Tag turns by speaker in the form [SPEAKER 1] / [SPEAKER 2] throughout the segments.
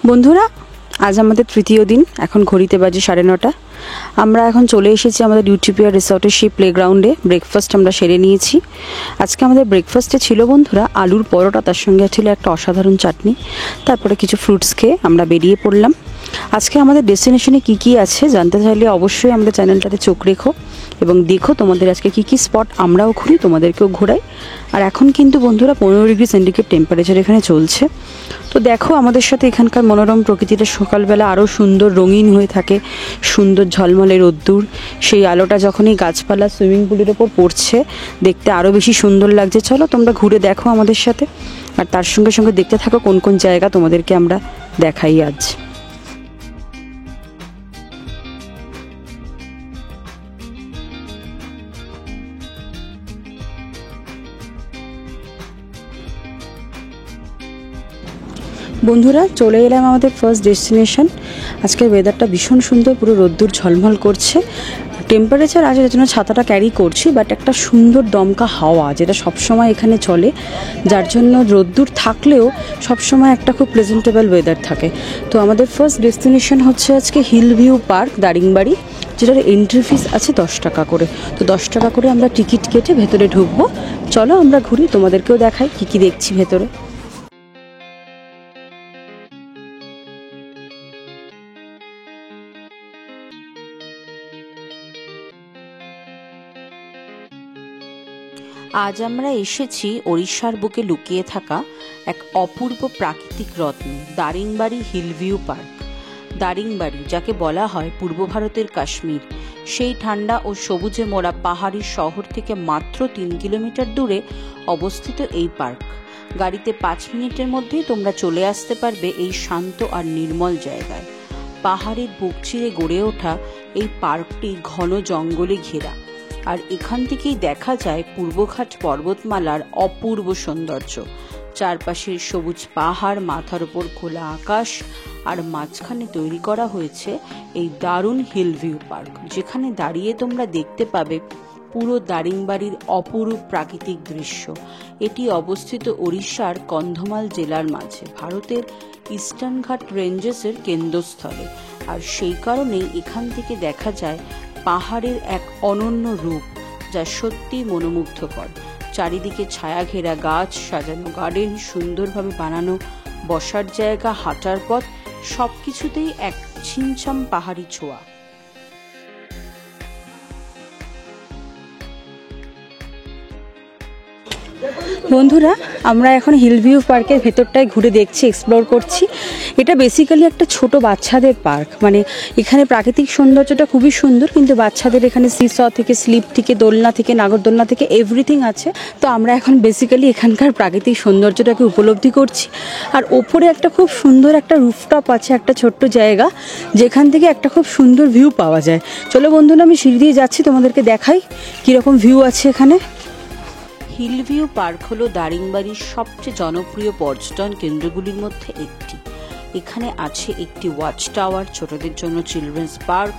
[SPEAKER 1] বন্ধুরা, আজ আমাদের তৃতীয় দিন। এখন ঘড়িতে বাজে 9:30। আমরা এখন চলে এসেছি আমাদের ইউটিপিয়া রিসর্টের সেই প্লেগ্রাউন্ডে। ব্রেকফাস্ট আমরা সেরে নিয়েছি। আজকে আমাদের ব্রেকফাস্টে ছিল বন্ধুরা আলুর পরোটা, তার সঙ্গে ছিল একটা অসাধারণ চাটনি, তারপরে কিছু ফ্রুটস খেয়ে আমরা বেরিয়ে পড়লাম। আজকে আমাদের ডেস্টিনেশনে কি আছে জানতে চাইলে অবশ্যই আমাদের চ্যানেলটাতে চোখ রেখো এবং দেখো তোমাদের আজকে কি স্পট আমরাও ঘুরি, তোমাদেরকেও ঘোরাই। আর এখন কিন্তু বন্ধুরা 15 ডিগ্রি সেন্টিগ্রেড টেম্পারেচার এখানে চলছে। তো দেখো আমাদের সাথে এখানকার মনোরম প্রকৃতিটা সকালবেলা আরও সুন্দর রঙিন হয়ে থাকে, সুন্দর ঝলমলে রোদ্দুর, সেই আলোটা যখনই গাছপালা সুইমিং পুলের ওপর পড়ছে দেখতে আরও বেশি সুন্দর লাগছে। চলো তোমরা ঘুরে দেখো আমাদের সাথে, আর তার সঙ্গে সঙ্গে দেখতে থাকো কোন কোন জায়গা তোমাদেরকে আমরা দেখাই আজ। বন্ধুরা, চলে এলাম আমাদের ফার্স্ট ডেস্টিনেশন। আজকের ওয়েদারটা ভীষণ সুন্দর, পুরো রোদ্দুর ঝলমল করছে। টেম্পারেচার আছে, যার জন্য ছাতাটা ক্যারি করছি, বাট একটা সুন্দর দমকা হাওয়া যেটা সবসময় এখানে চলে, যার জন্য রোদ্দুর থাকলেও সবসময় একটা খুব প্লেজেন্টেবল ওয়েদার থাকে। তো আমাদের ফার্স্ট ডেস্টিনেশন হচ্ছে আজকে হিল ভিউ পার্ক, দারিংবাড়ি, যেটার এন্ট্রি ফিস আছে 10 টাকা করে। তো 10 টাকা করে আমরা টিকিট কেটে ভেতরে ঢুকবো। চলো আমরা ঘুরি, তোমাদেরকেও দেখাই কি দেখছি ভেতরে। আজ আমরা এসেছি ওড়িশার বুকে লুকিয়ে থাকা এক অপূর্ব প্রাকৃতিক রত্ন, Daringbadi hill view park. Daringbadi, যাকে বলা হয় পূর্ব ভারতের কাশ্মীর, সেই ঠান্ডা ও সবুজে মোড়া পাহাড়ি শহর থেকে মাত্র 3 কিলোমিটার দূরে অবস্থিত এই পার্ক। গাড়িতে 5 মিনিটের মধ্যেই তোমরা চলে আসতে পারবে এই শান্ত আর নির্মল জায়গায়। পাহাড়ের বুক চিরে গড়ে ওঠা এই পার্কটি ঘন জঙ্গলে ঘেরা, আর এখান থেকেই দেখা যায় পূর্বঘাট পর্বতমালার অপূর্ব সৌন্দর্য। চারপাশের সবুজ পাহাড়, মাথার উপর খোলা আকাশ, আর মাঝখানে তৈরি করা হয়েছে এই দারুণ হিল ভিউ পার্ক, যেখানে দাঁড়িয়ে তোমরা দেখতে পাবে পুরো দারিংবাড়ির অপরূপ প্রাকৃতিক দৃশ্য। এটি অবস্থিত ওড়িশার কন্ধমাল জেলার মাঝে, ভারতের ইস্টার্ন ঘাট রেঞ্জেসের কেন্দ্রস্থলে। আর সেই কারণেই এখান থেকে দেখা যায় পাহাড়ের এক অনন্য রূপ, যা সত্যি মনোমুগ্ধকর। চারিদিকে ছায়া ঘেরা গাছ, সাজানো গার্ডেন, সুন্দরভাবে বানানো বসার জায়গা, হাঁটার পথ, সবকিছুতেই এক ছিমছাম পাহাড়ি ছোঁয়া। বন্ধুরা, আমরা এখন হিল ভিউ পার্কের ভেতরটায় ঘুরে দেখছি, এক্সপ্লোর করছি। এটা বেসিক্যালি একটা ছোট বাচ্চাদের পার্ক, মানে এখানে প্রাকৃতিক সৌন্দর্যটা খুবই সুন্দর, কিন্তু বাচ্চাদের এখানে সিস থেকে, স্লিপ থেকে, দোলনা থেকে, নাগরদোলনা থেকে এভরিথিং আছে। তো আমরা এখন বেসিক্যালি এখানকার প্রাকৃতিক সৌন্দর্যটাকে উপলব্ধি করছি। আর ওপরে একটা খুব সুন্দর একটা রুফটপ আছে, একটা ছোট্ট জায়গা যেখান থেকে একটা খুব সুন্দর ভিউ পাওয়া যায়। চলো বন্ধুরা, আমি সিঁড়ি দিয়ে যাচ্ছি, তোমাদেরকে দেখাই কীরকম ভিউ আছে এখানে। হিল ভিউ পার্ক হলো দারিংবাড়ির সবচেয়ে জনপ্রিয় পর্যটন কেন্দ্রগুলির মধ্যে একটি। এখানে আছে একটি ওয়াচ টাওয়ার, ছোটদের জন্য চিলড্রেন্স পার্ক,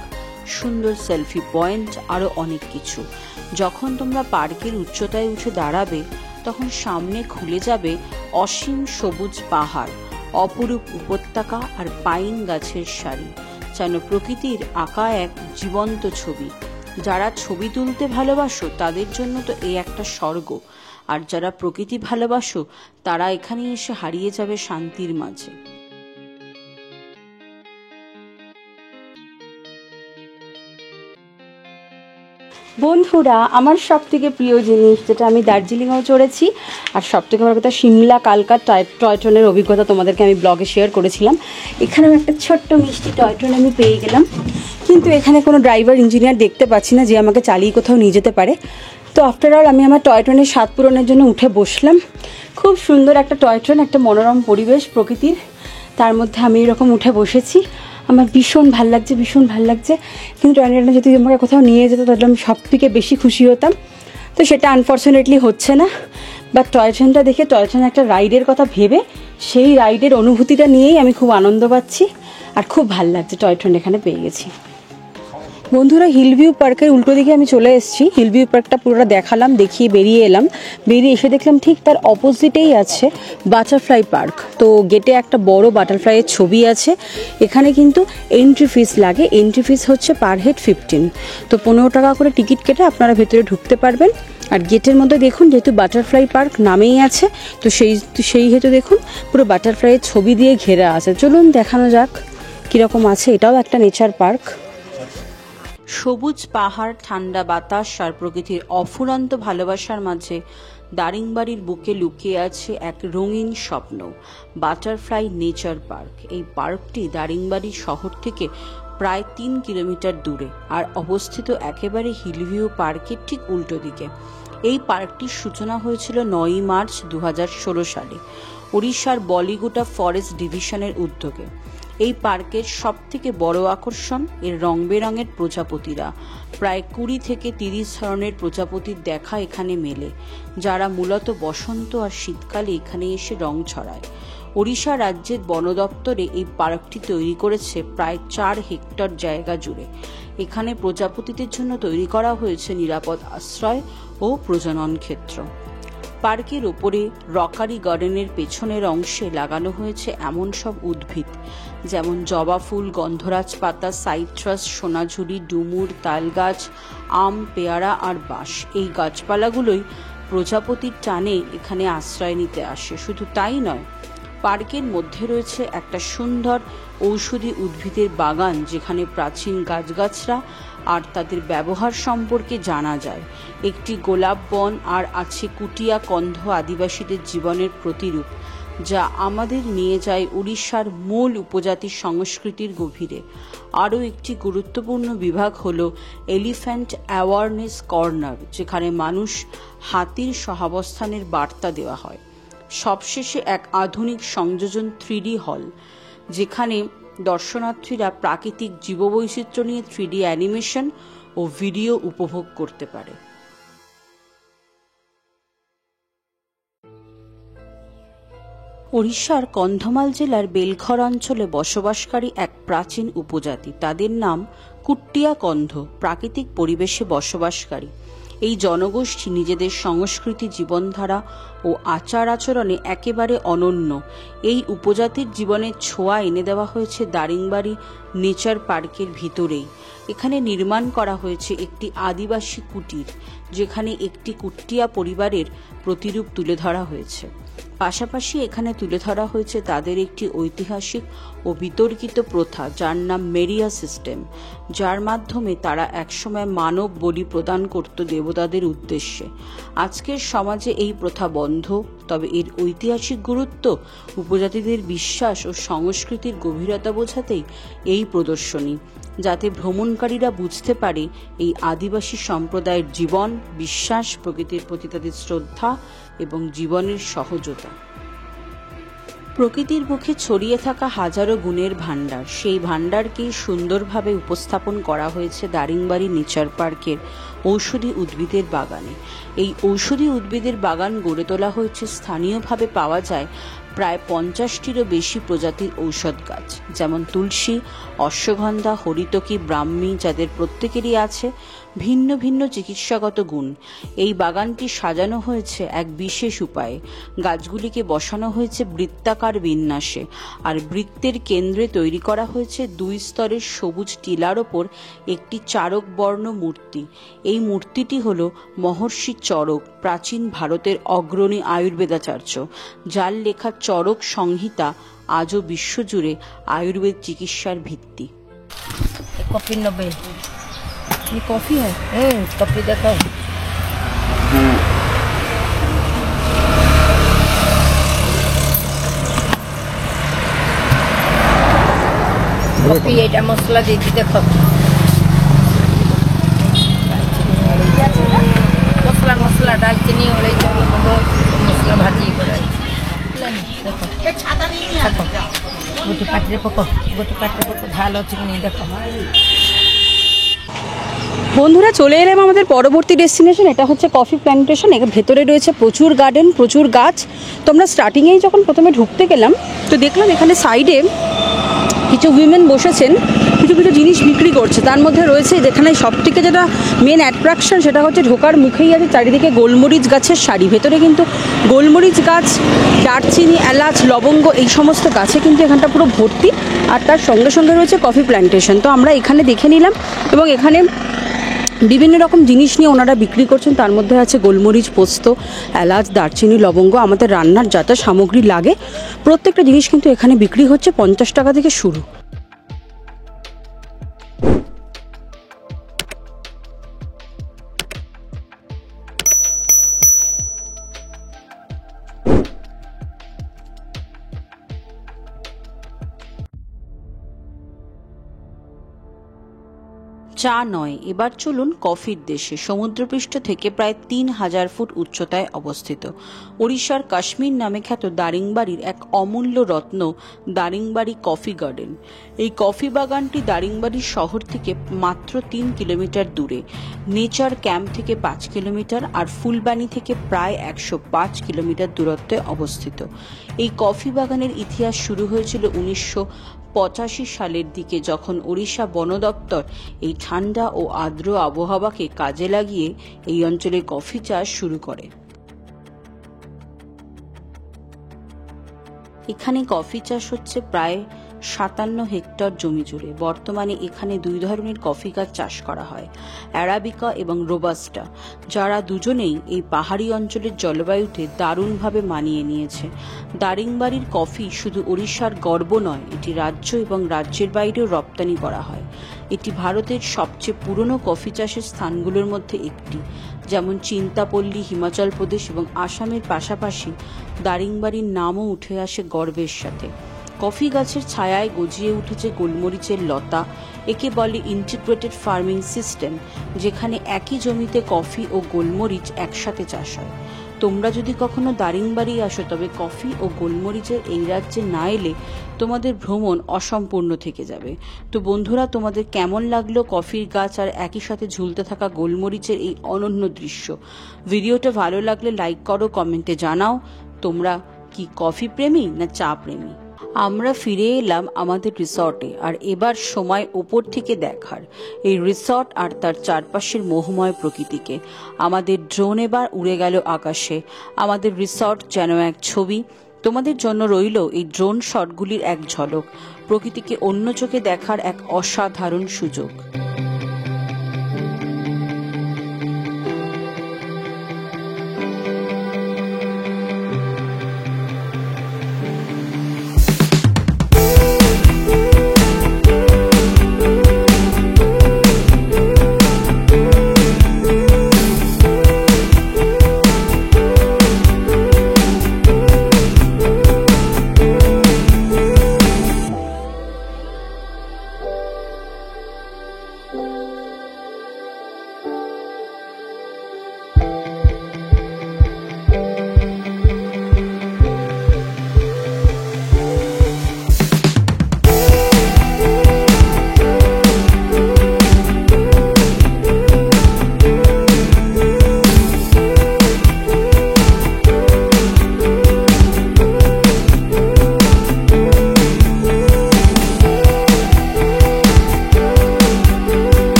[SPEAKER 1] সুন্দর সেলফি পয়েন্ট, আরও অনেক কিছু। যখন তোমরা পার্কের উচ্চতায় উঠে দাঁড়াবে, তখন সামনে খুলে যাবে অসীম সবুজ পাহাড়, অপরূপ উপত্যকা আর পাইন গাছের সারি, যেন প্রকৃতির আঁকা এক জীবন্ত ছবি। যারা ছবি তুলতে ভালোবাসো তাদের জন্য তো এই একটা স্বর্গ, আর যারা প্রকৃতি ভালোবাসো তারা এখানে এসে হারিয়ে যাবে শান্তির মাঝে। বন্ধুরা, আমার সব থেকে প্রিয় জিনিস, যেটা আমি দার্জিলিংয়েও চড়েছি, আর সব থেকে বড় কথা সিমলা, কালকা টয় ট্রেনের অভিজ্ঞতা তোমাদেরকে আমি ব্লগে শেয়ার করেছিলাম। এখানেও একটা ছোট্ট মিষ্টি টয় ট্রেন আমি পেয়ে গেলাম, কিন্তু এখানে কোনো ড্রাইভার ইঞ্জিনিয়ার দেখতে পাচ্ছি না যে আমাকে চালিয়ে কোথাও নিয়ে যেতে পারে। তো আফটার অল আমি আমার টয় ট্রেনের স্বাদ পূরণের জন্য উঠে বসলাম। খুব সুন্দর একটা টয় ট্রেন, একটা মনোরম পরিবেশ প্রকৃতির, তার মধ্যে আমি এরকম উঠে বসেছি। আমার ভীষণ ভাল লাগছে, ভীষণ ভাল লাগছে। কিন্তু টয় ট্রেনটা যদি আমাকে কোথাও নিয়ে যেত তাহলে আমি সব থেকে বেশি খুশি হতাম। তো সেটা আনফর্চুনেটলি হচ্ছে না। বাট টয় ট্রেনটা দেখে, টয় ট্রেন একটা রাইডের কথা ভেবে, সেই রাইডের অনুভূতিটা নিয়েই আমি খুব আনন্দ পাচ্ছি, আর খুব ভাল লাগছে টয় ট্রেন এখানে পেয়ে গেছি। বন্ধুরা, হিলভিউ পার্কের উল্টো দিকে আমি চলে এসেছি। হিলভিউ পার্কটা পুরোটা দেখালাম, দেখিয়ে বেরিয়ে এলাম। বেরিয়ে এসে দেখলাম ঠিক তার অপোজিটেই আছে বাটারফ্লাই পার্ক। তো গেটে একটা বড় বাটারফ্লাইয়ের ছবি আছে। এখানে কিন্তু এন্ট্রি ফিস লাগে। এন্ট্রি ফিস হচ্ছে পার হেড 15। তো 15 টাকা করে টিকিট কেটে আপনারা ভেতরে ঢুকতে পারবেন। আর গেটের মধ্যে দেখুন, যেহেতু বাটারফ্লাই পার্ক নামেই আছে, তো সেই হেতু দেখুন পুরো বাটারফ্লাইয়ের ছবি দিয়ে ঘেরা আছে। চলুন দেখানো যাক কীরকম আছে। এটাও একটা নেচার পার্ক। সবুজ পাহাড়, ঠান্ডা বাতাস আর প্রকৃতির অফুরন্ত ভালোবাসার মাঝে দারিংবাড়ির বুকে লুকিয়ে আছে এক রঙিন স্বপ্ন, বাটারফ্লাই নেচার পার্ক। এই পার্কটি দারিংবাড়ি শহর থেকে প্রায় 3 কিলোমিটার দূরে আর অবস্থিত একেবারে হিলভিউ পার্কের ঠিক উল্টো দিকে। এই পার্কটির সূচনা হয়েছিল 9ই মার্চ 2016 সালে ওড়িশার বলিগুটা ফরেস্ট ডিভিশনের উদ্যোগে। এই পার্কের সব থেকে বড় আকর্ষণ এর রং বেরঙের প্রজাপতিরা। প্রায় 20 থেকে 30 ধরনের প্রজাপতির দেখা এখানে মেলে, যারা মূলত বসন্ত আর শীতকালে এখানে এসে রং ছড়ায়। ওড়িশা রাজ্যের বন দপ্তরে এই পার্কটি তৈরি করেছে প্রায় 4 হেক্টর জায়গা জুড়ে। এখানে প্রজাপতিদের জন্য তৈরি করা হয়েছে নিরাপদ আশ্রয় ও প্রজনন ক্ষেত্র। পার্কের ওপরে রকারি গার্ডেনের পেছনের অংশে লাগানো হয়েছে এমন সব উদ্ভিদ যেমন জবা ফুল, গন্ধরাজ পাতা, সাইট্রাস, সোনাঝুরি, ডুমুর, তাল গাছ, আম, পেয়ারা আর বাঁশ। এই গাছপালাগুলোই প্রজাপতির টানে এখানে আশ্রয় নিতে আসে। শুধু তাই নয়, পার্কের মধ্যে রয়েছে একটা সুন্দর ঔষধি উদ্ভিদের বাগান, যেখানে প্রাচীন গাছগাছরা আর তাদের ব্যবহার সম্পর্কে জানা যায়। একটি গোলাপ বন আর আছে কুটিয়া কন্ধ আদিবাসীদের জীবনের প্রতিরূপ, যা আমাদের নিয়ে যায় উড়িষ্যার মূল উপজাতির সংস্কৃতির গভীরে। আরও একটি গুরুত্বপূর্ণ বিভাগ হলো এলিফ্যান্ট অ্যাওয়ারনেস কর্নার, যেখানে মানুষ হাতির সহাবস্থানের বার্তা দেওয়া হয়। সবশেষে এক আধুনিক সংযোজন 3D হল, যেখানে দর্শনার্থীরা প্রাকৃতিক জীববৈচিত্র্য নিয়ে 3D অ্যানিমেশন ও ভিডিও উপভোগ করতে পারে। ওড়িশার কন্ধমাল জেলার বেলঘর অঞ্চলে বসবাসকারী এক প্রাচীন উপজাতি, তাদের নাম কুট্টিয়া কন্ধ, প্রাকৃতিক পরিবেশে বসবাসকারী। এই জনগোষ্ঠী নিজেদের সংস্কৃতি, জীবনধারা ও আচার আচরণে একেবারে অনন্য। এই উপজাতির জীবনের ছোঁয়া এনে দেওয়া হয়েছে দারিংবাড়ি নেচার পার্কের ভিতরেই। এখানে নির্মাণ করা হয়েছে একটি আদিবাসী কুটির, যেখানে একটি কুট্টিয়া পরিবারের প্রতিরূপ তুলে ধরা হয়েছে। পাশাপাশি এখানে তুলে ধরা হয়েছে তাদের একটি ঐতিহাসিক ও বিতর্কিত প্রথা, যার নাম মেরিয়া সিস্টেম, যার মাধ্যমে তারা একসময় মানব বলি প্রদান করত দেবতাদের উদ্দেশ্যে। আজকের সমাজে এই প্রথা বন্ধ, তবে এর ঐতিহাসিক গুরুত্ব, উপজাতিদের বিশ্বাস ও সংস্কৃতির গভীরতা বোঝাতেই এই প্রদর্শনী, যাতে ভ্রমণকারীরা বুঝতে পারে এই আদিবাসী সম্প্রদায়ের জীবন, বিশ্বাস, প্রকৃতির প্রতি তাদের শ্রদ্ধা এবং জীবনের সহজতা। প্রকৃতির মুখে ছড়িয়ে থাকা হাজারো গুণের ভাণ্ডার, সেই ভাণ্ডারকেই সুন্দরভাবে উপস্থাপন করা হয়েছে দারিংবাড়ি নেচার পার্কের ঔষধি উদ্ভিদের বাগানে। এই ঔষধি উদ্ভিদের বাগান গড়ে তোলা হয়েছে স্থানীয়ভাবে পাওয়া যায় প্রায় 50টিরও বেশি প্রজাতির ঔষধ গাছ, যেমন তুলসী, অশ্বগন্ধা, হরিতকি, ব্রাহ্মী, যাদের প্রত্যেকেরই আছে ভিন্ন ভিন্ন চিকিৎসাগত গুণ। এই বাগানটি সাজানো হয়েছে এক বিশেষ উপায়ে। গাছগুলিকে বসানো হয়েছে বৃত্তাকার বিন্যাসে, আর বৃত্তের কেন্দ্রে তৈরি করা হয়েছে 2 স্তরের সবুজ টিলার ওপর একটি চারক বর্ণ মূর্তি। এই মূর্তিটি হল মহর্ষি চরক, প্রাচীন ভারতের অগ্রণী আয়ুর্বেদাচার্য, যার লেখা চরক সংহিতা আজও বিশ্বজুড়ে আয়ুর্বেদ চিকিৎসার ভিত্তি।
[SPEAKER 2] कॉफी 90 ये कॉफी है। कॉफी देखो कॉफी এটা মশলা দিয়েছি দেখো মশলা দারচিনি অরেঞ্জ মশলা ভাজি করে দেখো ছাতা নিয়ে আসো গোটি কাটরে পকো ঝাল আছে কি দেখো।
[SPEAKER 1] বন্ধুরা, চলে এলাম আমাদের পরবর্তী ডেস্টিনেশন। এটা হচ্ছে কফি প্ল্যান্টেশন। এর ভেতরে রয়েছে প্রচুর গার্ডেন, প্রচুর গাছ। তো আমরা স্টার্টিংয়েই যখন প্রথমে ঢুকতে গেলাম, তো দেখলাম এখানে সাইডে কিছু উইমেন বসেছেন, কিছু কিছু জিনিস বিক্রি করছে। তার মধ্যে রয়েছে যেখানে সবথেকে যেটা মেন অ্যাট্রাকশন সেটা হচ্ছে ঢোকার মুখেই আছে চারিদিকে গোলমরিচ গাছের সারি। ভেতরে কিন্তু গোলমরিচ গাছ, দারচিনি, এলাচ, লবঙ্গ এই সমস্ত গাছে কিন্তু এখানটা পুরো ভর্তি। আর তার সঙ্গে সঙ্গে রয়েছে কফি প্ল্যান্টেশন। তো আমরা এখানে দেখে নিলাম এবং এখানে বিভিন্ন রকম জিনিস নিয়ে ওনারা বিক্রি করছেন। তার মধ্যে আছে গোলমরিচ, পোস্ত, এলাচ, দারচিনি, লবঙ্গ, আমাদের রান্নার যা যা সামগ্রী লাগে প্রত্যেকটা জিনিস কিন্তু এখানে বিক্রি হচ্ছে। 50 টাকা থেকে শুরু। চা নয়, এবার চলুন কফির দেশে। সমুদ্রপৃষ্ঠ থেকে প্রায় 3000 ফুট উচ্চতায় অবস্থিত ওড়িশার কাশ্মীর নামে খ্যাত দারিংবাড়ির এক অমূল্য রত্ন দারিংবাড়ি কফি গার্ডেন। এই কফি বাগানটি দারিংবাড়ি শহর থেকে মাত্র 3 কিলোমিটার দূরে, নেচার ক্যাম্প থেকে 5 কিলোমিটার আর ফুলবানি থেকে প্রায় 105 কিলোমিটার দূরত্বে অবস্থিত। এই কফি বাগানের ইতিহাস শুরু হয়েছিল 1985 সালের দিকে, যখন ওড়িশা বন দপ্তর এই ঠান্ডা ও আর্দ্র আবহাওয়াকে কাজে লাগিয়ে এই অঞ্চলে কফি চাষ শুরু করে। এখানে কফি চাষ হচ্ছে প্রায় 57 হেক্টর জমি জুড়ে। বর্তমানে এখানে 2 ধরনের কফি গাছ চাষ করা হয়, অ্যারাবিকা এবং রোবাস্টা, যারা দুজনেই এই পাহাড়ি অঞ্চলের জলবায়ুতে দারুণভাবে মানিয়ে নিয়েছে। দারিংবাড়ির কফি শুধু ওড়িশার গর্ব নয়, এটি রাজ্য এবং রাজ্যের বাইরেও রপ্তানি করা হয়। এটি ভারতের সবচেয়ে পুরনো কফি চাষের স্থানগুলোর মধ্যে একটি, যেমন চিন্তাপল্লী হিমাচল প্রদেশ এবং আসামের পাশাপাশি দারিংবাড়ির নামও উঠে আসে গর্বের সাথে। কফি গাছের ছায়ায় গজিয়ে উঠেছে গোলমরিচের লতা। একে বলে ইন্টিগ্রেটেড ফার্মিং সিস্টেম, যেখানে একই জমিতে কফি ও গোলমরিচ একসাথে চাষ হয়। তোমরা যদি কখনো দারিংবাড়ি আসো তবে কফি ও গোলমরিচের এই রাজ্যে না এলে তোমাদের ভ্রমণ অসম্পূর্ণ থেকে যাবে। তো বন্ধুরা, তোমাদের কেমন লাগলো কফির গাছ আর একই সাথে ঝুলতে থাকা গোলমরিচের এই অনন্য দৃশ্য? ভিডিওটা ভালো লাগলে লাইক করো, কমেন্টে জানাও তোমরা কি কফি প্রেমী না চা প্রেমী। আমরা ফিরে এলাম আমাদের রিসর্টে, আর এবার সময় ওপর থেকে দেখার এই রিসর্ট আর তার চারপাশের মোহময় প্রকৃতিকে। আমাদের ড্রোন এবার উড়ে গেল আকাশে। আমাদের রিসর্ট যেন এক ছবি। তোমাদের জন্য রইল এই ড্রোন শটগুলির এক ঝলক, প্রকৃতিকে অন্য চোখে দেখার এক অসাধারণ সুযোগ।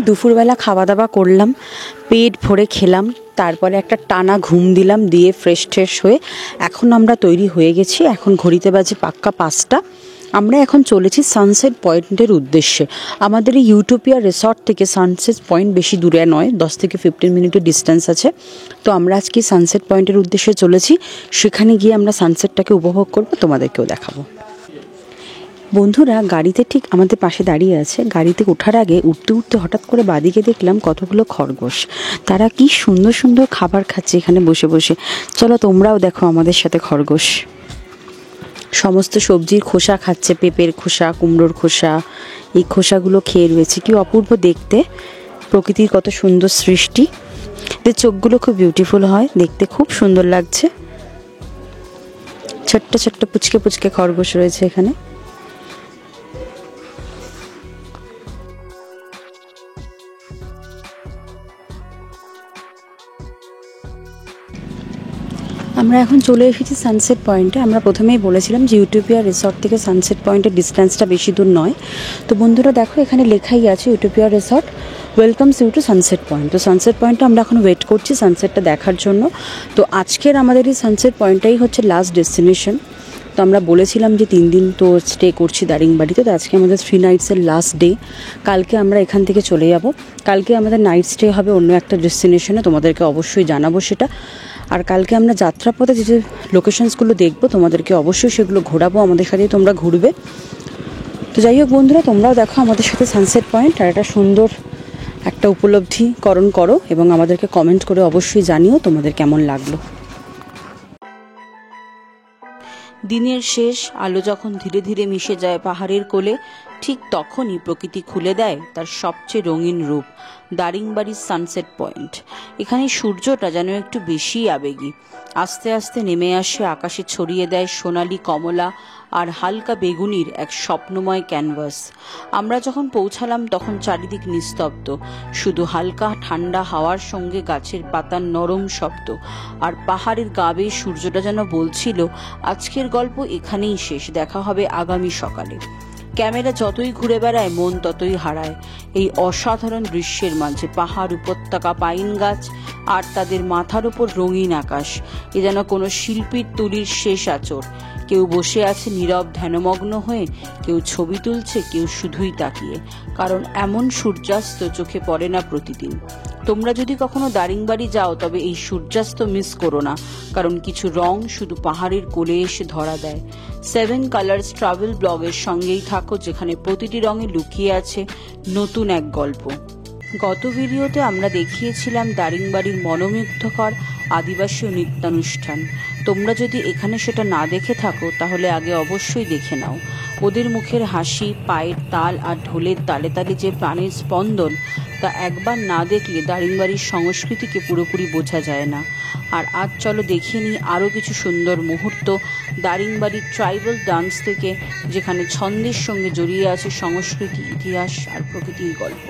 [SPEAKER 1] দুপুরবেলা খাওয়া দাওয়া করলাম, পেট ভরে খেলাম, তারপরে একটা টানা ঘুম দিলাম, দিয়ে ফ্রেশ হয়ে এখন আমরা তৈরি হয়ে গেছি। এখন ঘড়িতে বাজে পাক্কা 5টা। আমরা এখন চলেছি সানসেট পয়েন্টের উদ্দেশ্যে। আমাদের এই ইউটোপিয়া রিসর্ট থেকে সানসেট পয়েন্ট বেশি দূরে নয়, 10 থেকে 15 মিনিটের ডিস্টেন্স আছে। তো আমরা আজকে সানসেট পয়েন্টের উদ্দেশ্যে চলেছি। সেখানে গিয়ে আমরা সানসেটটাকে উপভোগ করব, তোমাদেরকেও দেখাবো। বন্ধুরা, গাড়িতে ঠিক আমাদের পাশে দাঁড়িয়ে আছে। গাড়িতে ওঠার আগে উঠতে হঠাৎ করে বাদিকে দেখলাম কতগুলো খরগোশ। তারা কি সুন্দর সুন্দর খাবার খাচ্ছে এখানে বসে বসে। চলো তোমরাও দেখো আমাদের সাথে খরগোশ। সমস্ত সবজির খোসা খাচ্ছে, পেঁপের খোসা, কুমড়োর খোসা। এই খোসাগুলো খেয়ে রয়েছে। কি অপূর্ব দেখতে, প্রকৃতির কত সুন্দর সৃষ্টি। এদের চোখগুলো খুব বিউটিফুল হয়, দেখতে খুব সুন্দর লাগছে। ছোট্ট ছোট্ট পুচকে পুচকে খরগোশ রয়েছে এখানে। আমরা এখন চলে এসেছি সানসেট পয়েন্টে। আমরা প্রথমেই বলেছিলাম যে ইউটোপিয়া রিসর্ট থেকে সানসেট পয়েন্টের ডিস্টেন্সটা বেশি দূর নয়। তো বন্ধুরা দেখো এখানে লেখাই আছে Utopia resort welcomes you to sunset point. তো সানসেট পয়েন্টে আমরা এখন ওয়েট করছি সানসেটটা দেখার জন্য। তো আজকের আমাদের এই সানসেট পয়েন্টটাই হচ্ছে লাস্ট ডেস্টিনেশন। তো আমরা বলেছিলাম যে 3 দিন তো স্টে করছি দারিংবাড়িতে। তো আজকে আমাদের 3 নাইটসের লাস্ট ডে। কালকে আমরা এখান থেকে চলে যাব। কালকে আমাদের নাইট স্টে হবে অন্য একটা ডেস্টিনেশনে, তোমাদেরকে অবশ্যই জানাবো সেটা। আর কালকে আমরা যাত্রাপথে যে লোকেশনসগুলো দেখবো তোমাদেরকে অবশ্যই সেগুলো ঘোরাবো, আমাদের সাথেই তোমরা ঘুরবে। তো যাই হোক বন্ধুরা, তোমরাও দেখো আমাদের সাথে সানসেট পয়েন্ট, আর একটা সুন্দর একটা উপলব্ধিকরণ করো এবং আমাদেরকে কমেন্ট করে অবশ্যই জানিও তোমাদের কেমন লাগলো। দিনের শেষ আলো যখন ধীরে ধীরে মিশে যায় পাহাড়ের কোলে, ঠিক তখনই প্রকৃতি খুলে দেয় তার সবচেয়ে রঙিন রূপ, দারিংবাড়ির সানসেট পয়েন্ট। এখানে সূর্যটা যেন একটু বেশি আবেগী, আস্তে আস্তে নেমে আসে, আকাশে ছড়িয়ে দেয় সোনালি, কমলা আর হালকা বেগুনির এক স্বপ্নময় ক্যানভাস। আমরা যখন পৌঁছালাম তখন চারিদিক নিস্তব্ধ, শুধু হালকা ঠান্ডা হাওয়ার সঙ্গে গাছের পাতার নরম শব্দ। আর পাহাড়ের গা বেয়ে সূর্যটা যেন বলছিল আজকের গল্প এখানেই শেষ, দেখা হবে আগামী সকালে। ক্যামেরা যতই ঘুরে বেড়ায় মন ততই হারায় এই অসাধারণ দৃশ্যের মাঝে। পাহাড়, উপত্যকা, পাইন গাছ আর তাদের মাথার উপর রঙিন আকাশ, এ যেন কোনো শিল্পীর তুলির শেষ আঁচড়। কেউ বসে আছে নীরব ধ্যানমগ্ন হয়ে, কেউ ছবি তুলছে, কেউ শুধুই তাকিয়ে, কারণ এমন সূর্যাস্ত চোখে পড়ে না প্রতিদিন। তোমরা যদি কখনো দারিংবাড়ি যাও তবে এই সূর্যাস্ত মিস করো না, কারণ কিছু রং শুধু পাহাড়ের কোলে এসে ধরা দেয়। 7 কালার্স ট্রাভেল ব্লগের সঙ্গেই থাকো, যেখানে প্রতিটি রঙে লুকিয়ে আছে নতুন এক গল্প। গত ভিডিওতে আমরা দেখিয়েছিলাম দারিংবাড়ির মনোমুগ্ধকর আদিবাসী নৃত্যানুষ্ঠান। তোমরা যদি এখানে সেটা না দেখে থাকো তাহলে আগে অবশ্যই দেখে নাও। ওদের মুখের হাসি, পায়ের তাল আর ঢোলের তালে তালে যে প্রাণের স্পন্দন, তা একবার না দেখলে দারিংবাড়ির সংস্কৃতিকে পুরোপুরি বোঝা যায় না। আর আজ চলো দেখিয়ে নিই আরও কিছু সুন্দর মুহূর্ত দারিংবাড়ির ট্রাইবাল ডান্স থেকে, যেখানে ছন্দের সঙ্গে জড়িয়ে আছে সংস্কৃতি, ইতিহাস আর প্রকৃতির গল্প।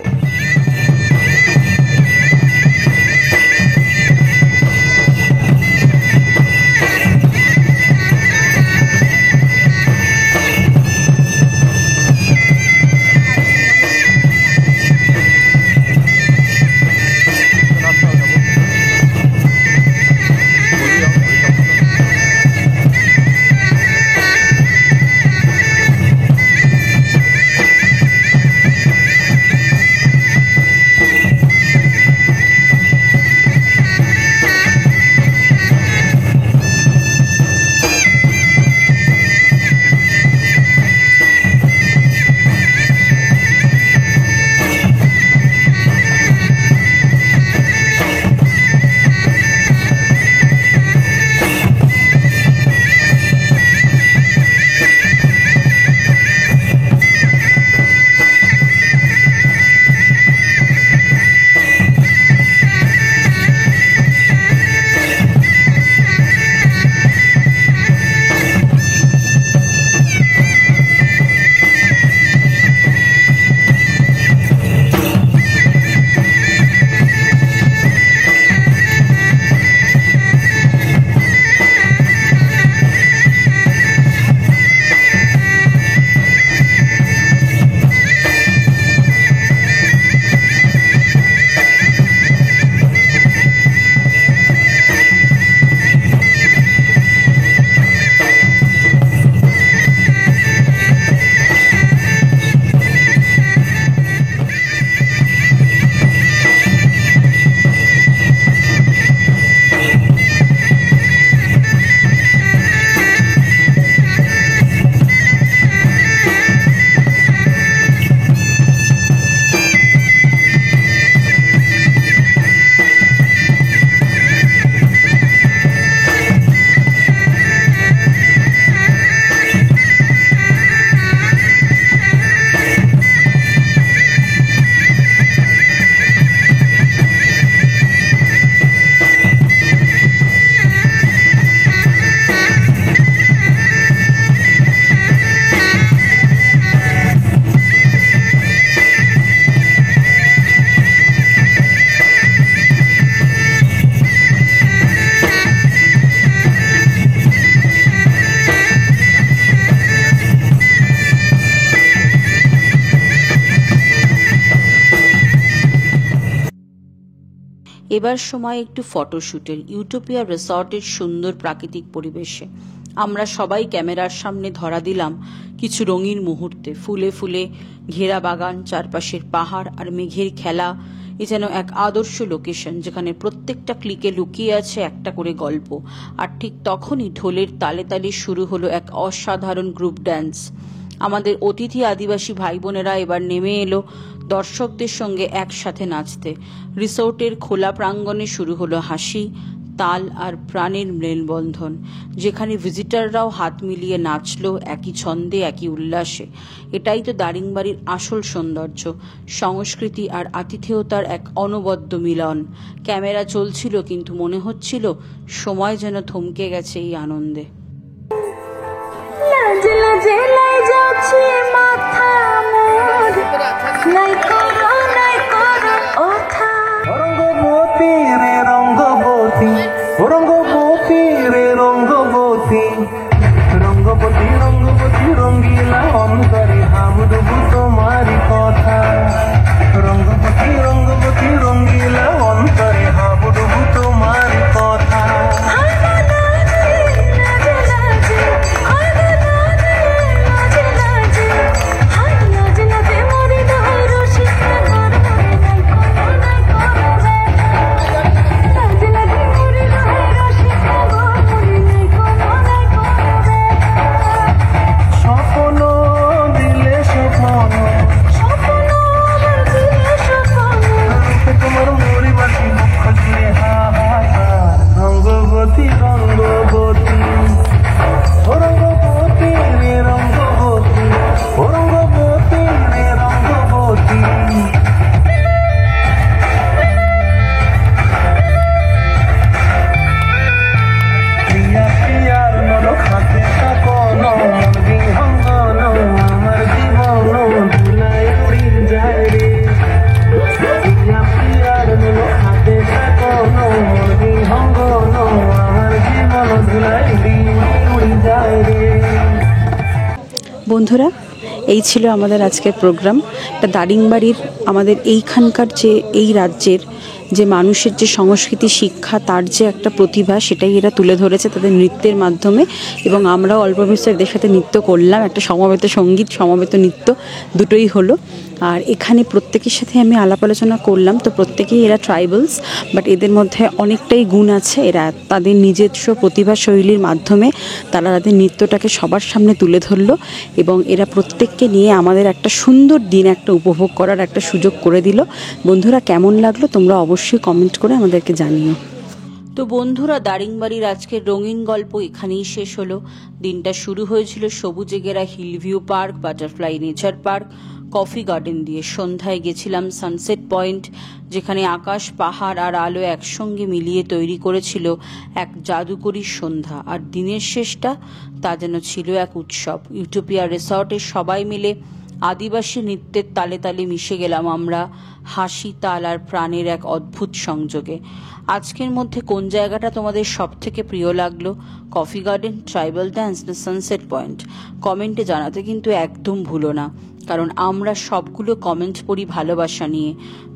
[SPEAKER 1] এবার সময় একটু ফটোশ্যুটের। ইউটোপিয়া রিসর্টের সুন্দর প্রাকৃতিক পরিবেশে আমরা সবাই ক্যামেরার সামনে ধরা দিলাম কিছু রঙিন মুহূর্তে। ফুলে ফুলে ঘেরা বাগান, চারপাশের পাহাড় আর মেঘের খেলা। এ যেন এক আদর্শ লোকেশন যেখানে প্রত্যেকটা ক্লিকে লুকিয়ে আছে একটা করে গল্প। আর ঠিক তখনই ঢোলের তালে তালে শুরু হলো এক অসাধারণ গ্রুপ ড্যান্স। আমাদের অতিথি আদিবাসী ভাই বোনেরা এবার নেমে এলো দর্শকদের সঙ্গে একসাথে নাচতে। রিসোর্টের খোলা প্রাঙ্গণে শুরু হলো হাসি, তাল আর প্রাণের মেলবন্ধন, যেখানে ভিজিটাররাও হাত মিলিয়ে নাচলো একই ছন্দে, একই উল্লাসে। এটাই তো দারিংবাড়ির আসল সৌন্দর্য, সংস্কৃতি আর আতিথেয়তার এক অনবদ্য মিলন। ক্যামেরা চলছিল, কিন্তু মনে হচ্ছিল সময় যেন থমকে গেছে এই আনন্দে।
[SPEAKER 3] রঙ্গবতী রঙ্গবতী রঙ্গিলা অন্তরে হাবুডুবু তোমারি কথা। রঙ্গবতী রঙ্গবতী রঙ্গিলা অন্তরে হাবুডুবু তোমারি কথা।
[SPEAKER 1] বন্ধুরা, এই ছিল আমাদের আজকের প্রোগ্রাম। এটা দারিংবাড়ির আমাদের এইখানকার এই রাজ্যের যে মানুষের যে সংস্কৃতি, শিক্ষা, তার যে একটা প্রতিভা, সেটাই এরা তুলে ধরেছে তাদের নৃত্যের মাধ্যমে। এবং আমরাও অল্প বিস্তর এদের সাথে নৃত্য করলাম, একটা সমবেত সঙ্গীত, সমবেত নৃত্য দুটোই হলো। আর এখানে প্রত্যেকের সাথে আমি আলাপ আলোচনা করলাম, তো প্রত্যেকেই এরা ট্রাইবালস, বাট এদের মধ্যে অনেকটাই গুণ আছে। এরা তাদের নিজস্ব প্রতিভা শৈলীর মাধ্যমে তারা তাদের নৃত্যটাকে সবার সামনে তুলে ধরলো, এবং এরা প্রত্যেককে নিয়ে আমাদের একটা সুন্দর দিন একটা উপভোগ করার একটা সুযোগ করে দিল। বন্ধুরা, কেমন লাগলো তোমরা অবশ্যই কমেন্ট করে আমাদেরকে জানিও। তো বন্ধুরা, দারিংবাড়ির আজকের রঙিন গল্প এখানেই শেষ হলো। দিনটা শুরু হয়েছিল সবুজে ঘেরা Hillview park, butterfly nature park, coffee garden দিয়ে। সন্ধ্যায় গেছিলাম সানসেট পয়েন্ট, যেখানে আকাশ, পাহাড় আর আলো একসঙ্গে মিলিয়ে তৈরি করেছিল এক জাদুকরী সন্ধ্যা। আর দিনের শেষটা তা যেন ছিল এক উৎসব। ইউটোপিয়া রিসর্টের সবাই মিলে আদিবাসী নৃত্যের তালে তালে মিশে গেলাম আমরা, হাসি, তাল আর প্রাণের এক অদ্ভুত সংযোগে। আজকের মধ্যে কোন জায়গাটা তোমাদের সব থেকে প্রিয় লাগলো? কফি গার্ডেন, ট্রাইবাল ডান্স না সানসেট পয়েন্ট? কমেন্টে জানাতে কিন্তু একদম ভুলো না, কারণ আমরা সবগুলো কমেন্ট পড়ি ভালোবাসা নিয়ে।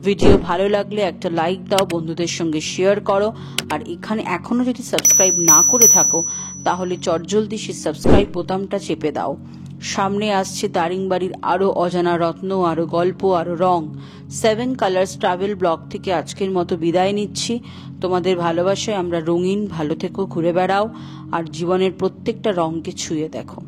[SPEAKER 1] ভিডিও ভালো লাগলে একটা লাইক দাও, বন্ধুদের সঙ্গে শেয়ার করো। আর এখানে এখনও যদি সাবস্ক্রাইব না করে থাকো তাহলে চটজলদি সেই সাবস্ক্রাইব বোতামটা চেপে দাও। সামনে আসছে দারিংবাড়ির আরও অজানা রত্ন, আরও গল্প, আরও রং। 7 কালার্স ট্রাভেল ব্লগ থেকে আজকের মতো বিদায় নিচ্ছি। তোমাদের ভালোবাসায় আমরা রঙিন। ভালো থেকো, ঘুরে বেড়াও আর জীবনের প্রত্যেকটা রঙকে ছুঁয়ে দেখো।